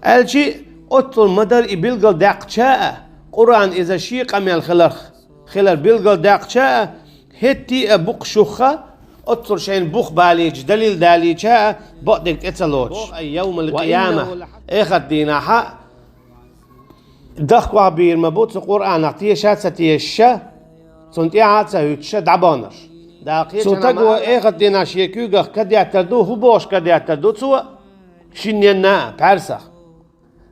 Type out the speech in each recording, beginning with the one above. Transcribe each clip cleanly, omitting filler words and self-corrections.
الشي أطل مدر إبلغل داقشاء قرآن إذا شي قميل خلر بلغل داقشاء هتي أبوق شخة أطل شين بوخ باليج دليل داليجاء بقدك تتلوش يوم القيامة إخد ديناها دخوا بير مبوت القرآن أعطيه شات ستيشة سنتي عاتسا يتشا دعبانر سو تقوى إخد دينا شيكوغا كد يعتردو هو بوش كد يعتردو سوى شنينا بارسخ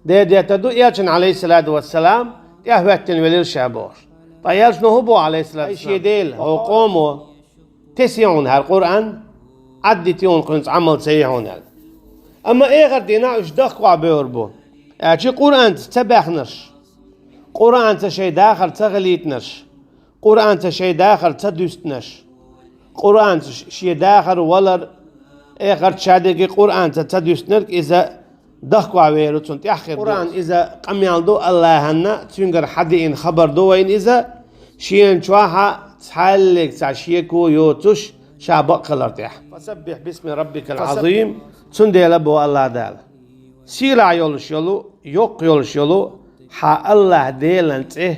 ده يعتردو إيالشن عليه الصلاة والسلام يهوتن ولير شابوش فيالشن هو بو عليه الصلاة والسلام أي شي ديل هو قومو تسيون هالقرآن عدتيون كنت عمل سيهون هال أما إخد دينا إش دخوا بيربو أشي قرآن تتبخنش قرآن تشي داخل تغليتنش قرآن تشي داخل تدوستنش قرآن تشي داخل ولا آخر شادقي قرآن تدوستنك إذا دخوا ويرو تنت يحخر قرآن إذا قميال دو الله هنا تنقر حدين خبر دو وين إذا شين شواها تحلق تعشيكو يوتش شابق خلرتيح فسبح باسم ربك العظيم تندي لبو الله دال سيرا يولش يولو يوق يولش يولو حا الله ديلنته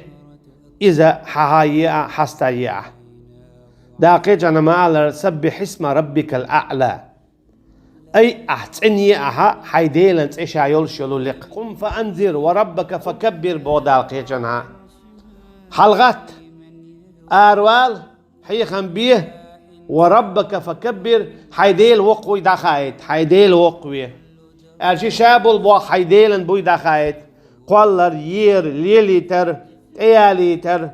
إذا حهايا حستايا داقي جانا ما سبح اسم ربك الأعلى أي أحتني أها حيديلنت إيش يولش يولو لق قم فأنذر وربك فكبر بوداقي جانا حلغات أروال حيخن بيه وربك فكبر حيديل وقوي دخايت حيديل وقوي أرشي شابل بو حيديلن بوي دخايت قولر يير ليليتر اياليتر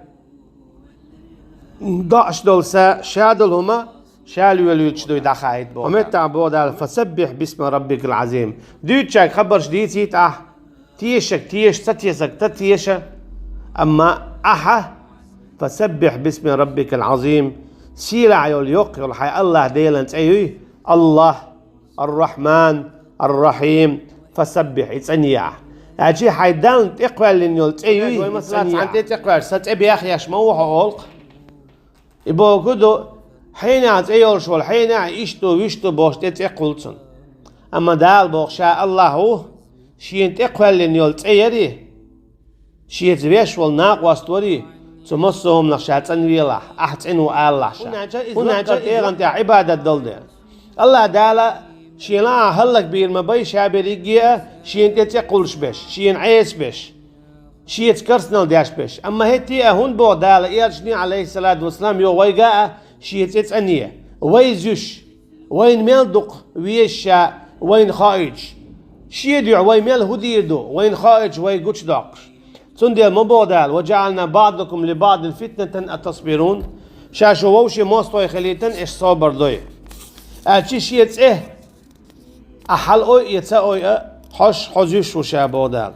ضعش دولسا شادل هما شالو يلوتشدو دخايت بو ومتع بودال فسبح باسم ربك العظيم دوتشاك خبر شديد سيت تيشك تيش تتيسك تتيشة أما فسبح باسم ربك العظيم سيلع يليق يلحي الله ديلنت أيوه الله الرحمن الرحيم فسبح يتسنيع أجي حيدان تقبل إن يلتأيوه مثلا عن تقبل ستأبي أخي يشموه أولق يبقى كده حين عتأيول شوال حين عيشتو ويشتو بوش تتقلتن أما دال بوخشاء الله هو شين تقبل إن يلتأيري شين تبيش والناق واستوري تمسهم نشاتن ويلا أحتنوا الله هنا جاء إيغان تاع عبادة دلده الله دالا شين هلك بير ما بي شابريجيا شين تتقولش بش شين عيس بش شين تكرسنال داش بش أما هتي هون بو دالا إيرشني عليه الصلاة والسلام يو ويقا شين تتأنية ويزوش وين ميلدق ويشا وين خارج شيدع وين ميل هديدو وين خارج وين قوش داقش تندي المبودال وجعلنا بعضكم لبعض فتنة أتصبرون شاشو ووشي موستو يخليتن إيش صابر دوي أشي شيء أحل أوي يتسأوي حش حزيش وشابودال